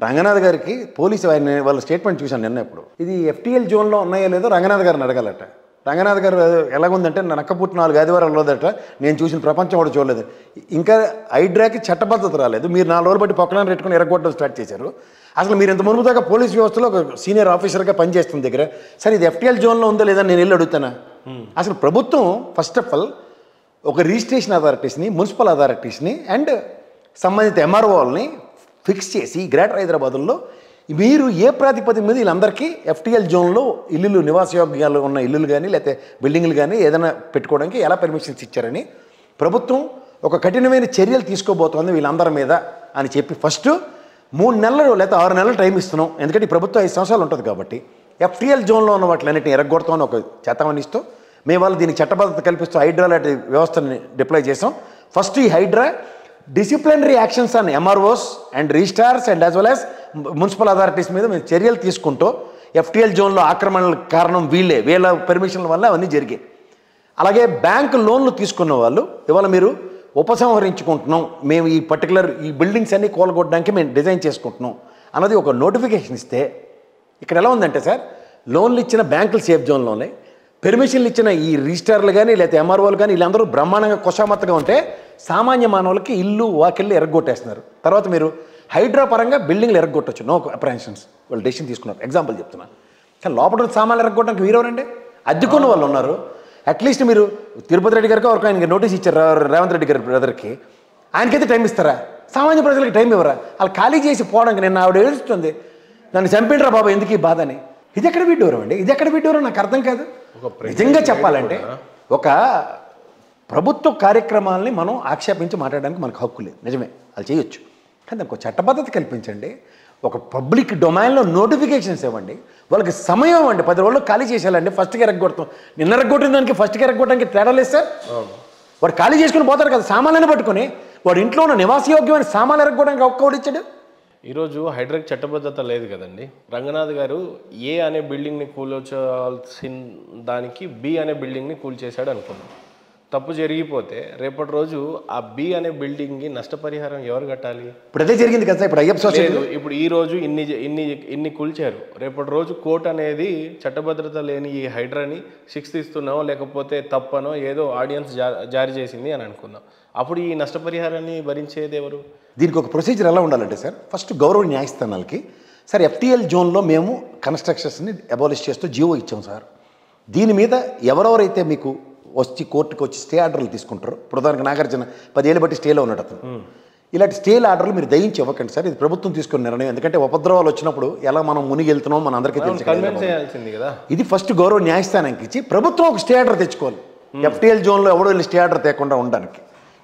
రంగనాథ్ గారికి పోలీసు ఆయన వాళ్ళ స్టేట్మెంట్ చూశాను నిన్న ఇప్పుడు. ఇది FTL జోన్లో ఉన్నాయో లేదో రంగనాథ్ గారిని అడగాలట. రంగనాథ్ గారు ఎలాగుందంటే నక్కపుట్టు 4 ఆదివారాలు రోజట నేను చూసిన ప్రపంచం కూడా చూడలేదు. ఇంకా హైడ్రాకి చట్టబద్ధత రాలేదు. మీరు 4 రోజులు బట్టి పొక్కలను పెట్టుకుని ఎరగొట్టడం స్టార్ట్ చేశారు. అసలు మీరు ఇంత మునుపు దాకా పోలీస్ వ్యవస్థలో ఒక సీనియర్ ఆఫీసర్గా పనిచేస్తున్న దగ్గర సరే ఇది FTL జోన్లో ఉందో లేదని నేను వెళ్ళి అడుగుతానా? అసలు ప్రభుత్వం ఫస్ట్ ఆఫ్ ఆల్ ఒక రిజిస్ట్రేషన్ అథారిటీస్ని, మున్సిపల్ అథారిటీస్ని అండ్ సంబంధిత MROల్ని ఫిక్స్ చేసి గ్రేటర్ హైదరాబాద్లో మీరు ఏ ప్రాతిపదిక మీద వీళ్ళందరికీ FTL జోన్లో ఇల్లులు నివాసయోగ్యాలు ఉన్న ఇల్లులు కానీ లేకపోతే బిల్డింగ్లు కానీ ఏదైనా పెట్టుకోవడానికి ఎలా పర్మిషన్స్ ఇచ్చారని ప్రభుత్వం ఒక కఠినమైన చర్యలు తీసుకోబోతోంది వీళ్ళందరి మీద అని చెప్పి ఫస్ట్ 3 నెలలు లేకపోతే 6 నెలలు టైం ఇస్తున్నాం. ఎందుకంటే ఈ ప్రభుత్వం 5 సంవత్సరాలు ఉంటుంది కాబట్టి FTL జోన్లో ఉన్న వాటిలన్నింటినీ ఎరగొడతామని ఒక చేతమని ఇస్తూ మేము వాళ్ళు దీనికి చట్టబద్ధత కల్పిస్తూ హైడ్రా లాంటి వ్యవస్థని డిప్లాయ్ చేసాం. ఫస్ట్ ఈ HYDRAA disciplinary actions on MROs and registrars and as well as municipal authorities మీద మేము చర్యలు తీసుకుంటూ FTL జోన్లో ఆక్రమణలకు కారణం వీళ్ళ పర్మిషన్ల వల్ల అవన్నీ జరిగాయి. అలాగే బ్యాంకు లోన్లు తీసుకున్న వాళ్ళు ఇవాళ మీరు ఉపసంహరించుకుంటున్నాం, మేము ఈ పర్టికులర్ ఈ బిల్డింగ్స్ అన్నీ కూలగొట్టడానికి మేము డిజైన్ చేసుకుంటున్నాం అన్నది ఒక నోటిఫికేషన్ ఇస్తే ఇక్కడ ఎలా ఉందంటే సార్ లోన్లు ఇచ్చిన బ్యాంకులు సేఫ్ జోన్లోనే, పెర్మిషన్లు ఇచ్చిన ఈ రిజిస్టార్లు కానీ లేకపోతే MROలు కానీ వీళ్ళందరూ బ్రహ్మాండంగా కుషామత్తగా ఉంటే సామాన్య మానవులకి ఇల్లు వాకిళ్ళు ఎరగొట్టేస్తున్నారు. తర్వాత మీరు హైడ్రా పరంగా బిల్డింగ్లు ఎరగొట్టచ్చు, నో అప్రహెన్షన్స్ వాళ్ళు డెసిషన్ తీసుకున్నారు. ఎగ్జాంపుల్ చెప్తున్నాను. కానీ లోపల సామాన్లు ఎరగొట్టడానికి వీరెవరండి? అద్దెకున్న వాళ్ళు ఉన్నారు. అట్లీస్ట్ మీరు తిరుపతి రెడ్డి గారికి ఒక ఆయనకి నోటీస్ ఇచ్చారు రేవంత్ రెడ్డి గారి బ్రదర్కి, ఆయనకైతే టైం ఇస్తారా? సామాన్య ప్రజలకి టైం ఇవ్వరా? వాళ్ళు ఖాళీ చేసి పోవడానికి నేను ఆవిడ ఏడుస్తుంది నన్ను చంపిండ్రా బాబా ఎందుకు ఈ బాధ అని. ఇది ఎక్కడ విడ్డూరం అండి? ఇది ఎక్కడ విడ్డూరం నాకు అర్థం కాదు. నిజంగా చెప్పాలంటే ఒక ప్రభుత్వ కార్యక్రమాలని మనం ఆక్షేపించి మాట్లాడడానికి మనకు హక్కు లేదు, నిజమే అది చేయొచ్చు. కానీ దానికి ఒక చట్టబద్ధత కల్పించండి, ఒక పబ్లిక్ డొమైన్లో నోటిఫికేషన్స్ ఇవ్వండి, వాళ్ళకి సమయం ఇవ్వండి. 10 రోజులు ఖాళీ చేసేయాలండి. ఫస్ట్కి ఎరగొడతాం, నిన్న ఎరగొట్టిన దానికి ఫస్ట్కి ఎరగొట్టడానికి తేడా లేదు సార్. వాడు ఖాళీ చేసుకుని పోతారు కదా సామాన్లను పట్టుకొని, వాడు ఇంట్లో ఉన్న నివాసయోగ్యమైన సామాన్లు ఎరగొట్టడానికి ఒక్కోడు ఇచ్చాడు. ఈరోజు హైడ్రాకి చట్టబద్ధత లేదు కదండి. రంగనాథ్ గారు A అనే బిల్డింగ్ని కూల్చాల్సిన దానికి B అనే బిల్డింగ్ని కూల్చేశాడు అనుకున్నాం. తప్పు జరిగిపోతే రేపటి రోజు ఆ B అనే బిల్డింగ్కి నష్టపరిహారం ఎవరు కట్టాలి? ఇప్పుడు అదే జరిగింది కదా ఇప్పుడు అయ్యప్ప లేదు. ఇప్పుడు ఈ రోజు ఇన్ని కూల్చారు, రేపటి రోజు కోర్టు అనేది చట్టభద్రత లేని ఈ హైడ్రాని శిక్షిస్తున్నామో లేకపోతే తప్పనో ఏదో ఆర్డినెన్స్ జారీ చేసింది అని అనుకుందాం. అప్పుడు ఈ నష్టపరిహారాన్ని భరించేది ఎవరు? దీనికి ఒక ప్రొసీజర్ ఎలా ఉండాలంటే సార్ ఫస్ట్ గౌరవ న్యాయస్థానాలకి సార్ FTL జోన్లో మేము కన్స్ట్రక్షన్స్ని అబాలిష్ చేస్తూ జీవో ఇచ్చాం సార్. దీని మీద ఎవరెవరైతే మీకు వచ్చి కోర్టుకు వచ్చి స్టే ఆర్డర్లు తీసుకుంటారు, ఇప్పుడు దానికి నాగార్జున 10 ఏళ్ళు బట్టి స్టేలో ఉన్నాడు అతను. ఇలాంటి స్టేల ఆర్డర్లు మీరు దయించి ఇవ్వకండి సార్, ఇది ప్రభుత్వం తీసుకున్న నిర్ణయం. ఎందుకంటే ఉపద్రవాలు వచ్చినప్పుడు ఎలా మనం మునిగి వెళ్తున్నాం మన అందరికీ తెలుసు కదా. ఇది ఫస్ట్ గౌరవ న్యాయస్థానానికి ఇచ్చి ప్రభుత్వం ఒక స్టే ఆర్డర్ తెచ్చుకోవాలి. FTL జోన్లో ఎవడో వెళ్ళి స్టే ఆర్డర్ తేకుండా ఉండడానికి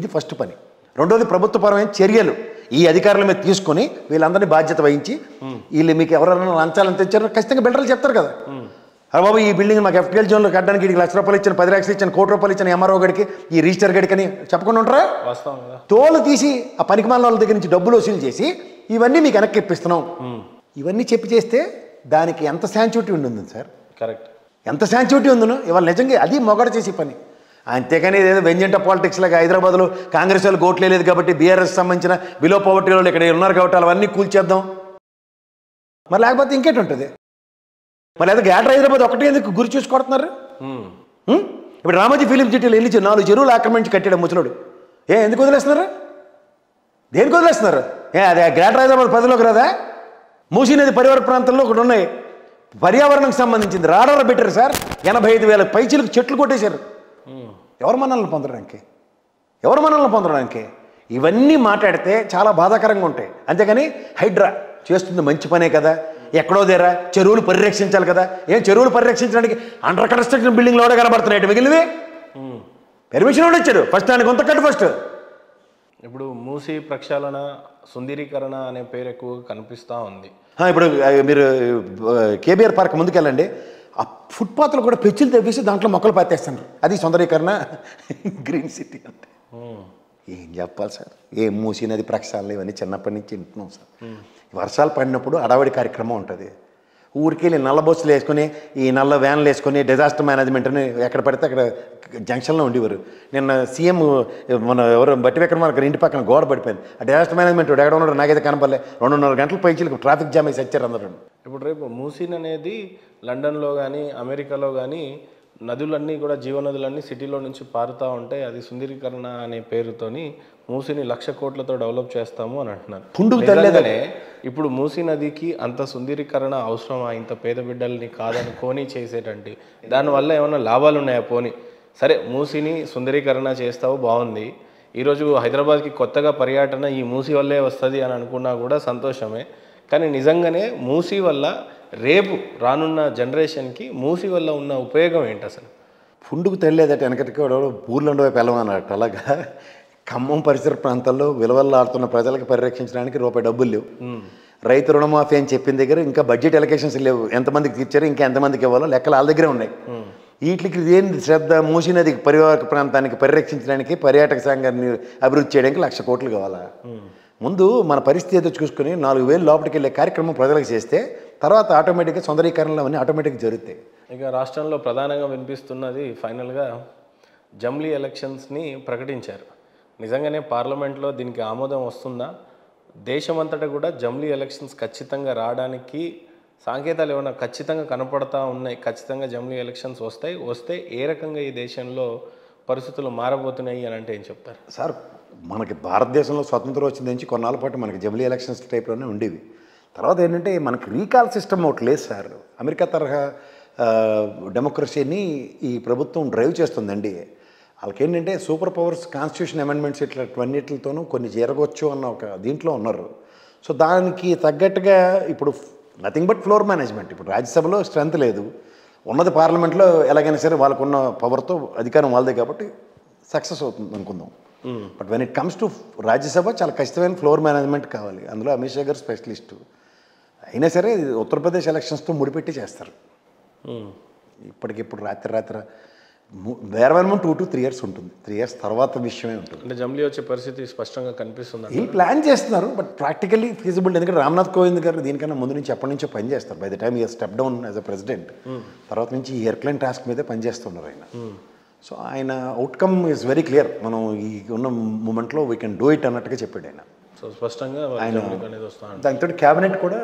ఇది ఫస్ట్ పని. రెండోది ప్రభుత్వపరమైన చర్యలు ఈ అధికారుల మీద తీసుకొని వీళ్ళందరినీ బాధ్యత వహించి వీళ్ళు మీకు ఎవరైనా లంచాలను తెచ్చారో ఖచ్చితంగా బిల్డర్లు చెప్తారు కదా, అరే బాబు ఈ బిల్డింగ్ మాకు FTL జోన్లో కట్టడానికి వీడికి ₹1,00,000 ఇచ్చాను, 10 లక్షలు ఇచ్చాను, ₹1,00,00,000 ఇచ్చాను MRO గడికి, ఈ రిజిస్టర్ గడికి అని చెప్పకుండా ఉంటారా? తోలు తీసి ఆ పనికిమాల వాళ్ళ దగ్గర నుంచి డబ్బులు వసూలు చేసి ఇవన్నీ మీకు వెనక్కి ఇప్పిస్తున్నాం. ఇవన్నీ చెప్పి చేస్తే దానికి ఎంత శాంచుటీ ఉంటుంది సార్? కరెక్ట్, ఎంత శాంచుటీ ఉందను ఇవాళ నిజంగా అది మొగడ చేసే పని. అంతేకాని ఏదో వెంజంట పాలిటిక్స్ లాగా హైదరాబాద్లో కాంగ్రెస్ వాళ్ళు ఓట్లు లేదు కాబట్టి బీఆర్ఎస్ సంబంధించిన బిలో పవర్టీ వాళ్ళు ఇక్కడ ఉన్నారు కాబట్టి అవన్నీ కూల్చేద్దాం మరి, లేకపోతే ఇంకేటి ఉంటుంది మరి? అదే గ్రేటర్ హైదరాబాద్ ఒకటే ఎందుకు గురి చూసి కొడుతున్నారు? ఇప్పుడు రామోజీ ఫిలిం సిటీలో వెళ్ళి 4 చెరువులు ఆక్రమించి కట్టాడు ముసలుడు. ఎందుకు వదిలేస్తున్నారు? దేనికి వదిలేస్తున్నారు? అదే గ్రేటర్ హైదరాబాద్ పరిధిలోకి రాదా? మూసీ నది పరివార ప్రాంతంలో ఒకటి ఉన్నాయి, పర్యావరణకు సంబంధించింది రాడార్ పెట్టారు సార్. 85,000 పైచీలకు చెట్లు కొట్టేశారు. ఎవరు మనల్ని పొందడానికి? ఎవరు మనల్ని పొందడానికి? ఇవన్నీ మాట్లాడితే చాలా బాధాకరంగా ఉంటాయి. అంతేకాని హైడ్రా చేస్తుంది మంచి పనే కదా, ఎక్కడో దేరా చెరువులు పరిరక్షించాలి కదా. చెరువులు పరిరక్షించడానికి అండర్ కన్స్ట్రక్షన్ బిల్డింగ్లో కూడా కనబడుతున్నాయి మిగిలినవి. పర్మిషన్ కూడా ఇచ్చాడు ఫస్ట్ దానికి కొంత కట్టు ఫస్ట్. ఇప్పుడు మూసీ ప్రక్షాళన సుందరీకరణ అనే పేరు ఎక్కువ కనిపిస్తూ ఉంది. ఇప్పుడు మీరు కేబీఆర్ పార్క్ ముందుకెళ్ళండి, ఆ ఫుట్పాత్లు కూడా పెచ్చులు తెప్పేసి దాంట్లో మొక్కలు పాతేస్తున్నారు. అది సుందరీకరణ గ్రీన్ సిటీ అంటే. ఏం చెప్పాలి సార్? ఏం మూసీ నది ప్రక్షాళన ఇవన్నీ చిన్నప్పటి నుంచి వింటున్నాం సార్. వర్షాలు పడినప్పుడు అడావిడి కార్యక్రమం ఉంటుంది. ఊరికి వెళ్ళి నల్ల బస్సులు వేసుకొని ఈ నల్ల వ్యాన్లు వేసుకొని డిజాస్టర్ మేనేజ్మెంట్ని ఎక్కడ పడితే అక్కడ జంక్షన్లో ఉండేవారు. నిన్న సీఎం మన ఎవరు బట్టి విక్రమార్క ఇంటి పక్కన గోడ పడిపోయింది. ఆ డిజాస్టర్ మేనేజ్మెంట్ ఎక్కడ ఉన్నాడు నాకైతే కనపడలే. 2.5 గంటల పైచీలకు ట్రాఫిక్ జామ్ వేసి వచ్చారు అందరూ. ఇప్పుడు రేపు మూసీన్ అనేది లండన్లో కానీ అమెరికాలో కానీ నదులన్నీ కూడా జీవనదులన్నీ సిటీలో నుంచి పారుతూ ఉంటాయి. అది సుందరీకరణ అనే పేరుతోని మూసీని 1,00,000 కోట్లతో డెవలప్ చేస్తాము అని అంటున్నారు. నిజంగానే ఇప్పుడు మూసీ నదికి అంత సుందరీకరణ అవసరమా? ఇంత పేద బిడ్డల్ని కాదనుకొని చేసేటండి దానివల్ల ఏమైనా లాభాలు ఉన్నాయా? పోనీ సరే మూసీని సుందరీకరణ చేస్తావు బాగుంది. ఈరోజు హైదరాబాద్కి కొత్తగా పర్యటన ఈ మూసీ వల్లే వస్తుంది అని అనుకున్నా కూడా సంతోషమే. కానీ నిజంగానే మూసీ వల్ల రేపు రానున్న జనరేషన్కి మూసీ వల్ల ఉన్న ఉపయోగం ఏంటి అసలు? పుండుకు తెలియదట వెనకటికి ఊర్లండి వైపు వెళ్ళమన్నట్టు. అలాగా ఖమ్మం పరిసర ప్రాంతాల్లో విలువల్లాడుతున్న ప్రజలకు పరిరక్షించడానికి రూపాయి డబ్బులు లేవు. రైతు రుణమాఫీ అని చెప్పిన దగ్గర ఇంకా బడ్జెట్ ఎలకేషన్స్ లేవు. ఎంతమందికి తీర్చారు, ఇంకా ఎంతమందికి ఇవ్వాలో లెక్కలు వాళ్ళ దగ్గరే ఉన్నాయి. వీటికి ఏంటి శ్రద్ధ? మూసీ నది పరివాహక ప్రాంతానికి పరిరక్షించడానికి పర్యాటక సంఘాన్ని అభివృద్ధి చేయడానికి 1,00,000 కోట్లు కావాలా? ముందు మన పరిస్థితి ఏదో చూసుకుని 4,000 లోపలికి వెళ్ళే కార్యక్రమం ప్రజలకు చేస్తే తర్వాత ఆటోమేటిక్గా సుందరీకరణలు అవన్నీ ఆటోమేటిక్గా జరుగుతాయి. ఇక రాష్ట్రంలో ప్రధానంగా వినిపిస్తున్నది ఫైనల్గా జమ్లీ ఎలక్షన్స్ని ప్రకటించారు. నిజంగానే పార్లమెంట్లో దీనికి ఆమోదం వస్తుందా? దేశమంతటా కూడా జమ్లీ ఎలక్షన్స్ ఖచ్చితంగా రావడానికి సంకేతాలు ఏమైనా ఖచ్చితంగా కనపడతా ఉన్నాయి? ఖచ్చితంగా జమ్లీ ఎలక్షన్స్ వస్తే ఏ రకంగా ఈ దేశంలో పరిస్థితులు మారబోతున్నాయి అని అంటే ఏం చెప్తారు? సార్, మనకి భారతదేశంలో స్వతంత్రం వచ్చిన నుంచి కొన్నాళ్ళ పాటు మనకి జమ్లీ ఎలక్షన్స్ టైప్లోనే ఉండేవి. తర్వాత ఏంటంటే మనకి రీకాల్ సిస్టమ్ ఒకటి లేదు సార్. అమెరికా తరహా డెమోక్రసీని ఈ ప్రభుత్వం డ్రైవ్ చేస్తుందండి. వాళ్ళకి ఏంటంటే సూపర్ పవర్స్, కాన్స్టిట్యూషన్ అమెండ్మెంట్స్ ఇట్లాంటివన్నిటితోనూ కొన్ని జరగవచ్చు అన్న ఒక దీంట్లో ఉన్నారు. సో దానికి తగ్గట్టుగా ఇప్పుడు నథింగ్ బట్ ఫ్లోర్ మేనేజ్మెంట్. ఇప్పుడు రాజ్యసభలో స్ట్రెంత్ లేదు, ఉన్నది పార్లమెంట్లో ఎలాగైనా సరే వాళ్ళకున్న పవర్తో అధికారం వాళ్ళదే కాబట్టి సక్సెస్ అవుతుంది అనుకుందాం. But when it comes to Rajya Sabha చాలా ఖచ్చితమైన ఫ్లోర్ మేనేజ్మెంట్ కావాలి. అందులో అమిత్ షా గారు స్పెషలిస్టు. అయినా సరే ఉత్తరప్రదేశ్ ఎలక్షన్స్తో ముడిపెట్టి చేస్తారు. ఇప్పటికిప్పుడు రాత్రి వేరవేమో 2 to 3 years ఉంటుంది. 3 years తర్వాత విషయమే ఉంటుంది. అంటే జమ్లీ వచ్చే పరిస్థితి స్పష్టంగా కనిపిస్తుంది. వీళ్ళు ప్లాన్ చేస్తున్నారు, బట్ ప్రాక్టికల్లీ ఫీజిబుల్. ఎందుకంటే రామ్నాథ్ కోవింద్ గారు దీనికన్నా ముందు నుంచి ఎప్పటి నుంచో పనిచేస్తారు. బై ద టైమ్ ఈ step down as a president తర్వాత నుంచి ఈ ఎయిర్క్లైన్ టాస్క్ మీదే పనిచేస్తున్నారు ఆయన. సో ఆయన అవుట్కమ్ ఈజ్ వెరీ క్లియర్. మనం ఈ ఉన్న మూమెంట్లో వీ కెన్ డూ ఇట్ అన్నట్టుగా చెప్పాడు ఆయన. సో స్పష్టంగా ఆయన దాంతో క్యాబినెట్ కూడా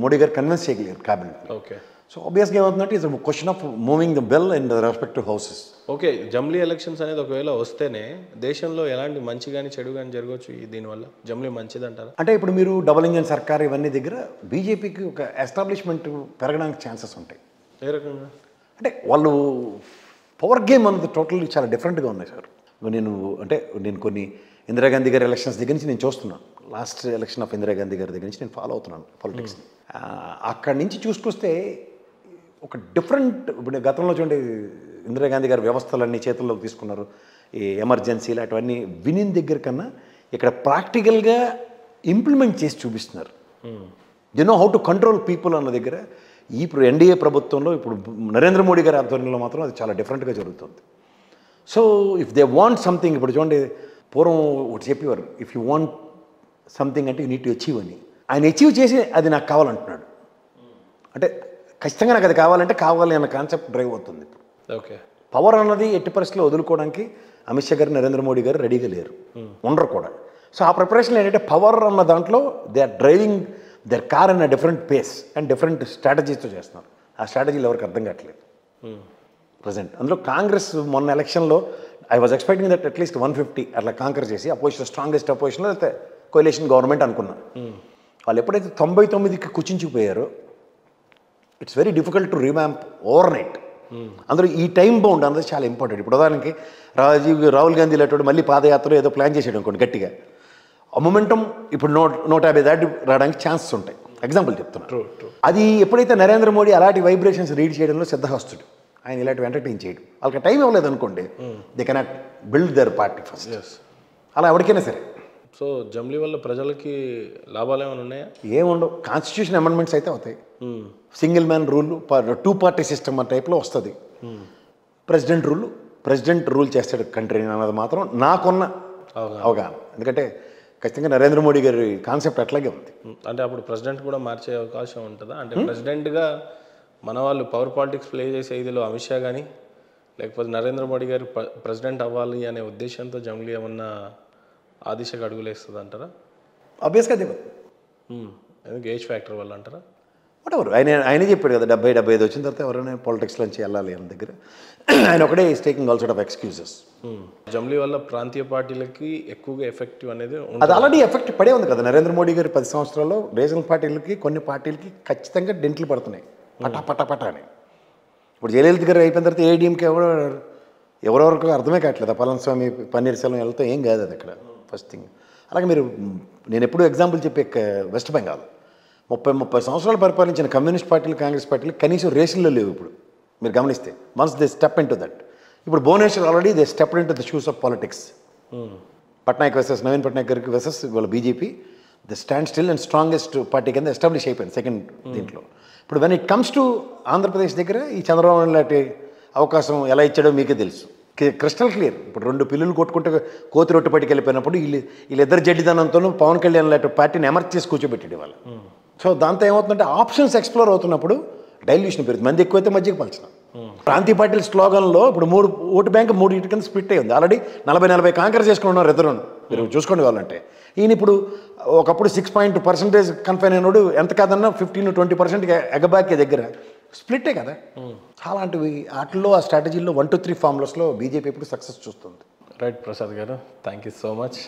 మోడీ గారు కన్విన్స్ చేయగలిగారు క్యాబినెట్. ఓకే. సో ఆబ్వియస్గా ఏమవుతుందంటే it's question of moving the bill in the respective houses. Okay, జమ్లీ ఎలక్షన్స్ అనేది ఒకవేళ వస్తేనే దేశంలో ఎలాంటి మంచి కానీ చెడు కానీ జరగవచ్చు దీనివల్ల? జమ్లీ మంచిది అంటారా? అంటే ఇప్పుడు మీరు డబుల్ ఇంజన్ సర్కార్ ఇవన్నీ దగ్గర బీజేపీకి ఒక ఎస్టాబ్లిష్మెంట్ పెరగడానికి ఛాన్సెస్ ఉంటాయి. ఏ రకంగా అంటే? వాళ్ళు పవర్ గేమ్ అన్నది టోటల్లీ చాలా డిఫరెంట్గా ఉన్నాయి సార్. నేను కొన్ని ఇందిరాగాంధీ గారి ఎలక్షన్స్ దగ్గర నుంచి నేను చూస్తున్నాను. లాస్ట్ ఎలక్షన్ ఆఫ్ ఇందిరాగాంధీ గారి దగ్గర నుంచి నేను ఫాలో అవుతున్నాను పాలిటిక్స్ని. అక్కడి నుంచి చూసుకొస్తే ఒక డిఫరెంట్, ఇప్పుడు గతంలో చూడండి ఇందిరాగాంధీ గారి వ్యవస్థలన్నీ చేతుల్లోకి తీసుకున్నారు. ఈ ఎమర్జెన్సీలు అటువన్నీ వినిన దగ్గర కన్నా ఇక్కడ ప్రాక్టికల్గా ఇంప్లిమెంట్ చేసి చూపిస్తున్నారు. You know how to control people అన్న దగ్గర ఇప్పుడు ఎన్డీఏ ప్రభుత్వంలో ఇప్పుడు నరేంద్ర మోడీ గారి ఆధ్వర్యంలో మాత్రం అది చాలా డిఫరెంట్గా జరుగుతుంది. So if they want something, ఇప్పుడు చూడండి పూర్వం ఒకటి చెప్పేవారు, ఇఫ్ యూ వాంట్ సంథింగ్ అంటే యూ నీడ్ టు అచీవ్ అని. ఆయన అచీవ్ చేసి అది నాకు కావాలంటున్నాడు. అంటే ఖచ్చితంగా నాకు అది కావాలి అన్న కాన్సెప్ట్ డ్రైవ్ అవుతుంది ఇప్పుడు. ఓకే. పవర్ అన్నది ఎట్టి పరిస్థితుల్లో వదులుకోవడానికి అమిత్ షా గారు, నరేంద్ర మోడీ గారు రెడీగా లేరు, ఉండరు కూడా. సో ఆ ప్రిపరేషన్ ఏంటంటే పవర్ అన్న దాంట్లో they are driving their car in a different pace and different స్ట్రాటజీస్తో చేస్తున్నారు. ఆ స్ట్రాటజీలు ఎవరికి అర్థం కావట్లేదు ప్రజెంట్. అందులో కాంగ్రెస్ మొన్న ఎలక్షన్లో I was expecting that at least 150 అట్లా కాంకర్ చేసి అపోజిషన్, స్ట్రాంగెస్ట్ అపోజిషన్లో అయితే కోalition గవర్నమెంట్ అనుకున్నాను. వాళ్ళు ఎప్పుడైతే 99కి కుచించిపోయారో it's very difficult to revamp overnight. అందులో ఈ టైం బౌండ్ అన్నది చాలా ఇంపార్టెంట్. ఇప్పుడు ఉదాహరణకి రాహుల్ గాంధీ లాంటి మళ్ళీ పాదయాత్ర ఏదో ప్లాన్ చేసాడు అనుకోండి గట్టిగా, ఆ మొమెంటం ఇప్పుడు 150 దాటి రావడానికి ఛాన్సెస్ ఉంటాయి. ఎగ్జాంపుల్ చెప్తున్నాను. అది ఎప్పుడైతే నరేంద్ర మోడీ అలాంటి వైబ్రేషన్స్ రీడ్ చేయడంలో సిద్ధహస్తుడు, ఆయన ఇలాంటివి ఎంటర్టైన్ చేయడం, వాళ్ళకి టైం ఇవ్వలేదు అనుకోండి, they cannot build there party first. అలా ఎవరికైనా సరే. సో జమ్లీ వల్ల ప్రజలకి లాభాలు ఏమైనా ఉన్నాయా? ఏముండవు. కాన్స్టిట్యూషన్ అమెండ్మెంట్స్ అయితే అవుతాయి. Single man rule, 2 party system టైప్లో వస్తుంది. ప్రెసిడెంట్ రూల్ చేస్తాడు కంట్రీని అన్నది మాత్రం నాకున్న అవగాహన. ఎందుకంటే ఖచ్చితంగా నరేంద్ర మోడీ గారి కాన్సెప్ట్ అట్లాగే ఉంది. అంటే అప్పుడు ప్రెసిడెంట్ కూడా మార్చే అవకాశం ఉంటుందా? అంటే ప్రెసిడెంట్గా మన వాళ్ళు పవర్ పాలిటిక్స్ ప్లే చేసే ఇదిలో అమిత్ షా కానీ లేకపోతే నరేంద్ర మోడీ గారు ప్రెసిడెంట్ అవ్వాలి అనే ఉద్దేశంతో జంగ్లీ ఏమన్నా ఆ దిశకు అడుగులేస్తుంది అంటారా? ఆబ్వియస్గా అది ఎందుకు ఏజ్ ఫ్యాక్టర్ వల్ల అంటారా? వాటెవర్ ఆయనే చెప్పాడు కదా 70-75 వచ్చిన తర్వాత ఎవరైనా పాలిటిక్స్లోంచి వెళ్ళాలి అన్న దగ్గర ఆయన ఒకటే is taking all sort of excuses. జంబ్లీ వల్ల ప్రాంతీయ పార్టీలకి ఎక్కువగా ఎఫెక్టివ్ అనేది అది ఆల్రెడీ ఎఫెక్ట్ పడే ఉంది కదా. నరేంద్ర మోడీ గారు 10 సంవత్సరాల్లో రీజనల్ పార్టీలకి కొన్ని పార్టీలకి ఖచ్చితంగా డెంట్లు పడుతున్నాయి పటా అని. ఇప్పుడు జయలలిత గారు అయిపోయిన తర్వాత ఏడీఎంకి ఎవరెవరికి అర్థమే కావట్లేదు. పళనిస్వామి పన్నీర్సెల్వం వెళ్తే ఏం కాదు అది అక్కడ ఫస్ట్ థింగ్. అలాగే మీరు నేను ఎప్పుడు ఎగ్జాంపుల్ చెప్పే వెస్ట్ బెంగాల్ 30 సంవత్సరాలు పరిపాలించిన కమ్యూనిస్ట్ పార్టీలు కాంగ్రెస్ పార్టీలు కనీసం రేసుల్లో లేవు ఇప్పుడు మీరు గమనిస్తే. Once they step in to that. ఇప్పుడు Bhubaneswar already they step in to the shoes of politics. Patnaik versus Naveen Patnaik గారికి వర్సెస్ వాళ్ళ BJP the stand still and strongest party కింద ఎస్టాబ్లిష్ అయిపోయింది సెకండ్ దీంట్లో. ఇప్పుడు when it comes to Andhra Pradesh దగ్గర ఈ చంద్రబాబు లాంటి అవకాశం ఎలా ఇచ్చాడో మీకే తెలుసు. Crystal clear. ఇప్పుడు 2 పిల్లులు కొట్టుకుంటే కోతి రొట్టె పట్టుకు వెళ్ళిపోయినప్పుడు వీళ్ళిద్దరు జడ్డిదనంతోనూ పవన్ కళ్యాణ్ లాంటి పార్టీని ఎమర్జ్ చేసి కూర్చోబెట్టాడు వాళ్ళు. సో దాంతో ఏమవుతుందంటే ఆప్షన్స్ ఎక్స్ప్లోర్ అవుతున్నప్పుడు డైల్యూషన్ పెరుగుతుంది. మంది ఎక్కువైతే మధ్యకి పలచడం. ప్రాంతీయ పార్టీల స్లోగన్లో ఇప్పుడు 3 ఓటు బ్యాంక్ 3 కింద స్ప్లిట్ అయ్యింది. ఆల్రెడీ 40-40 కాంకర్ చేసుకుని ఉన్నారు ఇద్దరు. మీరు చూసుకోండి కావాలంటే ఈయన ఇప్పుడు ఒకప్పుడు 6% కన్ఫైన్ అయినోడు ఎంత కాదన్నా 15-20% ఎగబాకే దగ్గర స్ప్లిట్టే కదా. అలాంటివి వాటిల్లో ఆ స్ట్రాటజీలో 1-2-3 ఫార్ములాస్లో బీజేపీ ఇప్పుడు సక్సెస్ చూస్తుంది. రైట్ ప్రసాద్ గారు, థ్యాంక్ యూ సో మచ్.